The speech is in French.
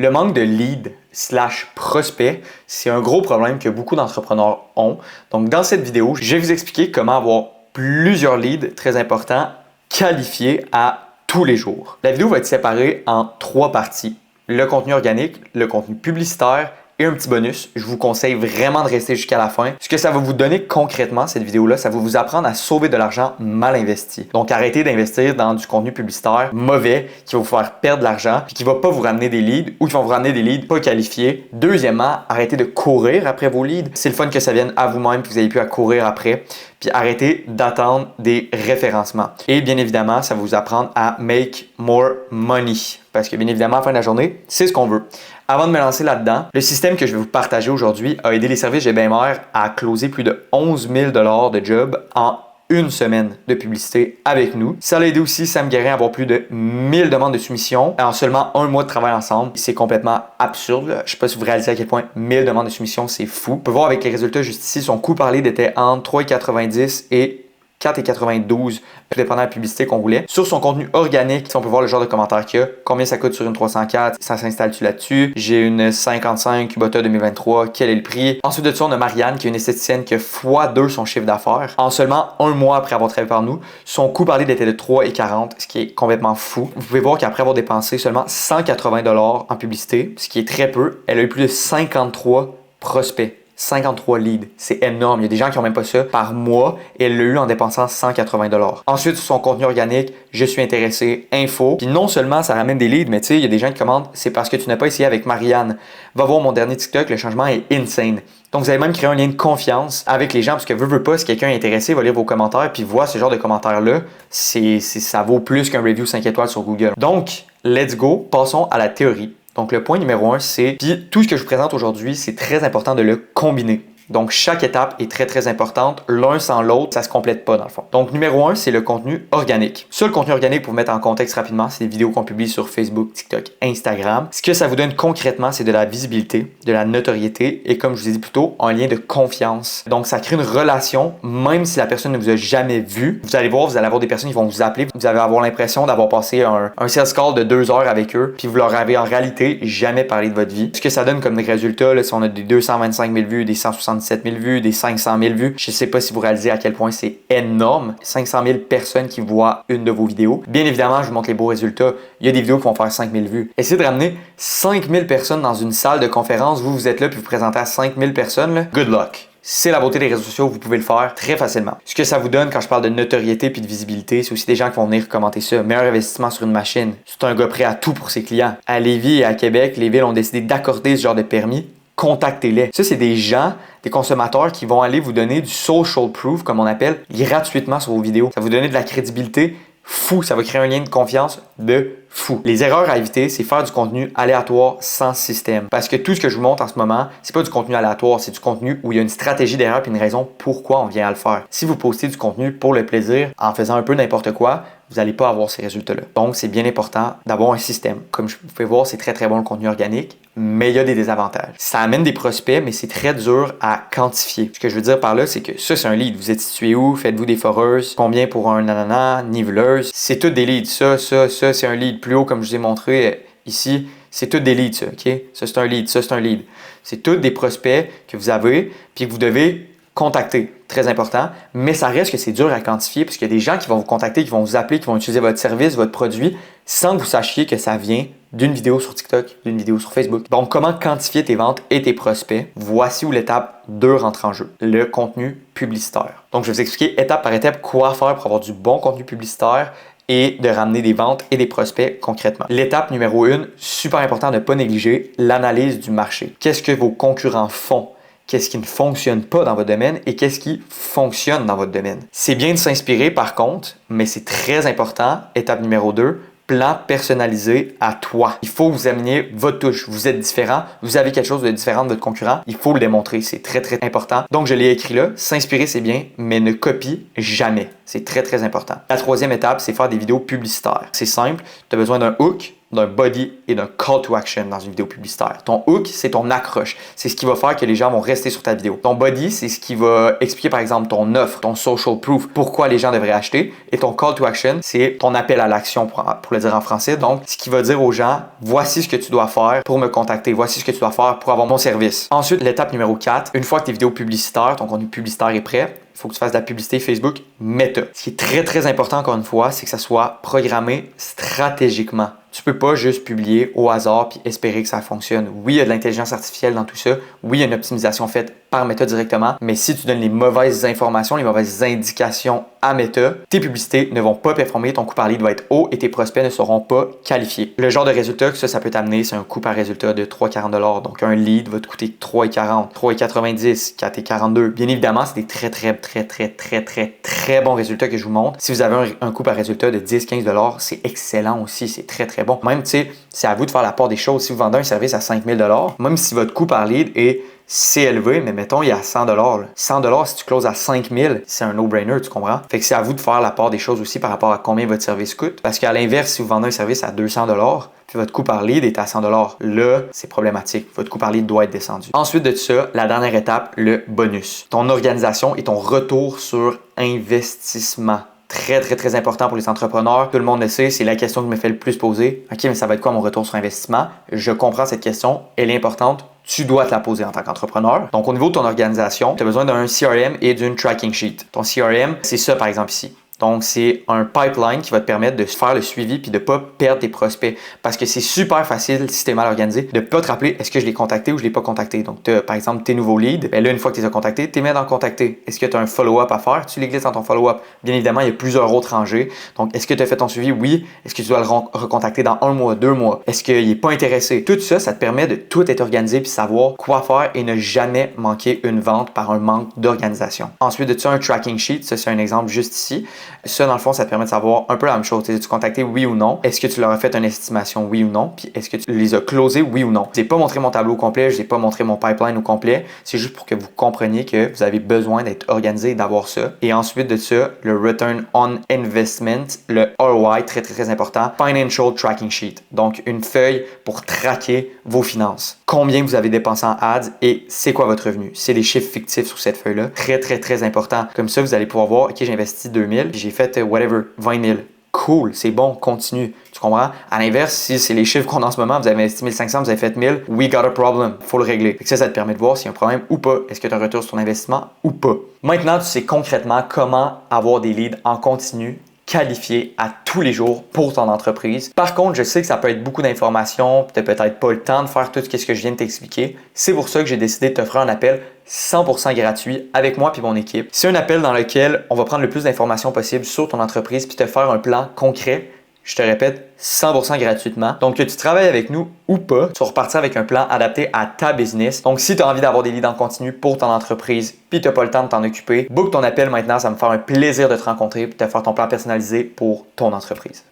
Le manque de lead/prospect, c'est un gros problème que beaucoup d'entrepreneurs ont. Donc, dans cette vidéo, je vais vous expliquer comment avoir plusieurs leads très importants qualifiés à tous les jours. La vidéo va être séparée en 3 parties. Le contenu organique, le contenu publicitaire et un petit bonus. Je vous conseille vraiment de rester jusqu'à la fin. Ce que ça va vous donner concrètement, cette vidéo-là, ça va vous apprendre à sauver de l'argent mal investi. Donc, arrêtez d'investir dans du contenu publicitaire mauvais qui va vous faire perdre de l'argent et qui ne va pas vous ramener des leads ou qui vont vous ramener des leads pas qualifiés. Deuxièmement, arrêtez de courir après vos leads. C'est le fun que ça vienne à vous-même que vous n'ayez plus à courir après. Puis arrêtez d'attendre des référencements. Et bien évidemment, ça va vous apprendre à make more money. Parce que bien évidemment, à la fin de la journée, c'est ce qu'on veut. Avant de me lancer là-dedans, le système que je vais vous partager aujourd'hui a aidé les services GBMR à closer plus de 11 000 $ de job en une semaine de publicité avec nous. Ça a aidé aussi Sam Guérin à avoir plus de 1000 demandes de soumission en seulement un mois de travail ensemble. C'est complètement absurde. Je ne sais pas si vous réalisez à quel point 1000 demandes de soumission, c'est fou. On peut voir avec les résultats juste ici, son coût par lead était entre 3,90 et 4,92, tout dépendant de la publicité qu'on voulait. Sur son contenu organique, on peut voir le genre de commentaires qu'il y a. Combien ça coûte sur une 304? Ça s'installe-tu là-dessus? J'ai une 55 Kubota 2023. Quel est le prix? Ensuite de ça, on a Marianne, qui est une esthéticienne qui a x2 son chiffre d'affaires. En seulement un mois après avoir travaillé par nous, son coût par lead était de 3,40, ce qui est complètement fou. Vous pouvez voir qu'après avoir dépensé seulement 180 $ en publicité, ce qui est très peu, elle a eu plus de 53 prospects. 53 leads, c'est énorme. Il y a des gens qui n'ont même pas ça par mois et elle l'a eu en dépensant 180 $. Ensuite, sur son contenu organique, je suis intéressé, info. Puis non seulement ça ramène des leads, mais tu sais, il y a des gens qui commandent, c'est parce que tu n'as pas essayé avec Marianne. Va voir mon dernier TikTok, le changement est insane. Donc, vous allez même créer un lien de confiance avec les gens parce que veut pas, si quelqu'un est intéressé, il va lire vos commentaires puis voit ce genre de commentaires-là. Ça vaut plus qu'un review 5 étoiles sur Google. Donc, let's go, passons à la théorie. Donc, le point numéro 1, c'est, puis tout ce que je vous présente aujourd'hui, c'est très important de le combiner. Donc, chaque étape est très, très importante. L'un sans l'autre, ça se complète pas dans le fond. Donc, numéro 1, c'est le contenu organique. Ça, le contenu organique, pour vous mettre en contexte rapidement, c'est des vidéos qu'on publie sur Facebook, TikTok, Instagram. Ce que ça vous donne concrètement, c'est de la visibilité, de la notoriété et comme je vous ai dit plus tôt, un lien de confiance. Donc, ça crée une relation, même si la personne ne vous a jamais vu. Vous allez voir, vous allez avoir des personnes qui vont vous appeler. Vous allez avoir l'impression d'avoir passé un sales call de 2 heures avec eux, puis vous leur avez en réalité jamais parlé de votre vie. Ce que ça donne comme résultat, là, si on a des 225 000 vues, des 177 000 vues, des 500 000 vues. Je ne sais pas si vous réalisez à quel point c'est énorme. 500 000 personnes qui voient une de vos vidéos. Bien évidemment, je vous montre les beaux résultats. Il y a des vidéos qui vont faire 5 000 vues. Essayez de ramener 5 000 personnes dans une salle de conférence. Vous êtes là puis vous présentez à 5 000 personnes. Là. Good luck. C'est la beauté des réseaux sociaux, vous pouvez le faire très facilement. Ce que ça vous donne quand je parle de notoriété puis de visibilité, c'est aussi des gens qui vont venir commenter ça. Meilleur investissement sur une machine. C'est un gars prêt à tout pour ses clients. À Lévis et à Québec, les villes ont décidé d'accorder ce genre de permis. Contactez-les. Ça, c'est des gens, des consommateurs qui vont aller vous donner du social proof, comme on appelle, gratuitement sur vos vidéos. Ça va vous donner de la crédibilité fou. Ça va créer un lien de confiance de fou. Les erreurs à éviter, c'est faire du contenu aléatoire sans système. Parce que tout ce que je vous montre en ce moment, c'est pas du contenu aléatoire, c'est du contenu où il y a une stratégie derrière et une raison pourquoi on vient à le faire. Si vous postez du contenu pour le plaisir, en faisant un peu n'importe quoi, vous n'allez pas avoir ces résultats-là. Donc, c'est bien important d'avoir un système. Comme vous pouvez voir, c'est très, très bon le contenu organique, mais il y a des désavantages. Ça amène des prospects, mais c'est très dur à quantifier. Ce que je veux dire par là, c'est que ça, c'est un lead. Vous êtes situé où? Faites-vous des foreuses? Combien pour un ananas? Niveleuse? C'est tout des leads. Ça, c'est un lead. Plus haut, comme je vous ai montré ici, c'est tout des leads, ça, OK? Ça, c'est un lead. Ça, c'est un lead. C'est tous des prospects que vous avez, puis que vous devez contacter. Très important, mais ça reste que c'est dur à quantifier parce qu'il y a des gens qui vont vous contacter, qui vont vous appeler, qui vont utiliser votre service, votre produit, sans que vous sachiez que ça vient d'une vidéo sur TikTok, d'une vidéo sur Facebook. Donc, comment quantifier tes ventes et tes prospects? Voici où l'étape 2 rentre en jeu, le contenu publicitaire. Donc, je vais vous expliquer étape par étape quoi faire pour avoir du bon contenu publicitaire et de ramener des ventes et des prospects concrètement. L'étape numéro 1, super important de ne pas négliger, l'analyse du marché. Qu'est-ce que vos concurrents font? Qu'est-ce qui ne fonctionne pas dans votre domaine et qu'est-ce qui fonctionne dans votre domaine. C'est bien de s'inspirer par contre, mais c'est très important, étape numéro 2, plan personnalisé à toi. Il faut que vous ameniez votre touche. Vous êtes différent, vous avez quelque chose de différent de votre concurrent, il faut le démontrer, c'est très très important. Donc je l'ai écrit là, s'inspirer c'est bien, mais ne copie jamais. C'est très très important. La 3e étape, c'est faire des vidéos publicitaires. C'est simple, tu as besoin d'un hook, d'un body et d'un call to action dans une vidéo publicitaire. Ton hook, c'est ton accroche. C'est ce qui va faire que les gens vont rester sur ta vidéo. Ton body, c'est ce qui va expliquer par exemple ton offre, ton social proof, pourquoi les gens devraient acheter. Et ton call to action, c'est ton appel à l'action pour le dire en français. Donc, ce qui va dire aux gens, voici ce que tu dois faire pour me contacter. Voici ce que tu dois faire pour avoir mon service. Ensuite, l'étape numéro 4, une fois que tes vidéos publicitaires, ton contenu publicitaire est prêt, il faut que tu fasses de la publicité Facebook Meta. Ce qui est très, très important, encore une fois, c'est que ça soit programmé stratégiquement. Tu peux pas juste publier au hasard puis espérer que ça fonctionne. Oui, il y a de l'intelligence artificielle dans tout ça. Oui, il y a une optimisation faite par Meta directement. Mais si tu donnes les mauvaises informations, les mauvaises indications à Meta, tes publicités ne vont pas performer, ton coût par lead va être haut et tes prospects ne seront pas qualifiés. Le genre de résultat que ça peut t'amener, c'est un coût par résultat de 3,40 $. Donc, un lead va te coûter 3,40 $, 3,90 $, 4,42 $. Bien évidemment, c'est des très bons résultats que je vous montre. Si vous avez un coût par résultat de 10-15 $, c'est excellent aussi. C'est très bon. Même, tu sais, c'est à vous de faire la part des choses. Si vous vendez un service à 5 000 $, même si votre coût par lead est c'est élevé, mais mettons, il y a 100 $. 100 $, si tu closes à 5 000, c'est un no-brainer, tu comprends? Fait que c'est à vous de faire la part des choses aussi par rapport à combien votre service coûte. Parce qu'à l'inverse, si vous vendez un service à 200 $, puis votre coût par lead est à 100 $, là, c'est problématique. Votre coût par lead doit être descendu. Ensuite de ça, la dernière étape, le bonus. Ton organisation et ton retour sur investissement. Très important pour les entrepreneurs. Tout le monde le sait, c'est la question que me fait le plus poser. OK, mais ça va être quoi mon retour sur investissement? Je comprends cette question, elle est importante. Tu dois te la poser en tant qu'entrepreneur. Donc, au niveau de ton organisation, tu as besoin d'un CRM et d'une tracking sheet. Ton CRM, c'est ça, par exemple, ici. Donc, c'est un pipeline qui va te permettre de faire le suivi puis de ne pas perdre tes prospects. Parce que c'est super facile, si tu es mal organisé, de ne pas te rappeler est-ce que je l'ai contacté ou je ne l'ai pas contacté. Donc, tu as, par exemple, tes nouveaux leads. Bien là, une fois que tu les as contactés, tu les mets dans contacter. Est-ce que tu as un follow-up à faire? Tu les glisses dans ton follow-up. Bien évidemment, il y a plusieurs autres rangées. Donc, est-ce que tu as fait ton suivi? Oui. Est-ce que tu dois le recontacter dans 1 mois, 2 mois? Est-ce qu'il n'est pas intéressé? Tout ça, ça te permet de tout être organisé puis savoir quoi faire et ne jamais manquer une vente par un manque d'organisation. Ensuite de ça, un tracking sheet. Ça, c'est un exemple juste ici. Ça, dans le fond, ça te permet de savoir un peu la même chose. Tu contacté oui ou non? Est-ce que tu leur as fait une estimation oui ou non? Puis est-ce que tu les as closés oui ou non? Je n'ai pas montré mon tableau au complet, je n'ai pas montré mon pipeline au complet. C'est juste pour que vous compreniez que vous avez besoin d'être organisé et d'avoir ça. Et ensuite de ça, le Return on Investment, le ROI, très important. Financial Tracking Sheet. Donc, une feuille pour traquer vos finances. Combien vous avez dépensé en ads et c'est quoi votre revenu? C'est des chiffres fictifs sur cette feuille-là. Très important. Comme ça, vous allez pouvoir voir, OK, j'ai investi 2000, puis j'ai fait whatever, 20 000. Cool, c'est bon, continue. Tu comprends? À l'inverse, si c'est les chiffres qu'on a en ce moment, vous avez investi 1500, vous avez fait 1000, we got a problem, faut le régler. Fait que ça te permet de voir s'il y a un problème ou pas. Est-ce que tu as un retour sur ton investissement ou pas? Maintenant, tu sais concrètement comment avoir des leads en continu qualifié à tous les jours pour ton entreprise. Par contre, je sais que ça peut être beaucoup d'informations, tu n'as peut-être pas le temps de faire tout ce que je viens de t'expliquer. C'est pour ça que j'ai décidé de t'offrir un appel 100% gratuit avec moi et mon équipe. C'est un appel dans lequel on va prendre le plus d'informations possible sur ton entreprise puis te faire un plan concret. Je te répète, 100% gratuitement. Donc, que tu travailles avec nous ou pas, tu vas repartir avec un plan adapté à ta business. Donc, si tu as envie d'avoir des leads en continu pour ton entreprise puis tu n'as pas le temps de t'en occuper, book ton appel maintenant. Ça va me faire un plaisir de te rencontrer et de te faire ton plan personnalisé pour ton entreprise.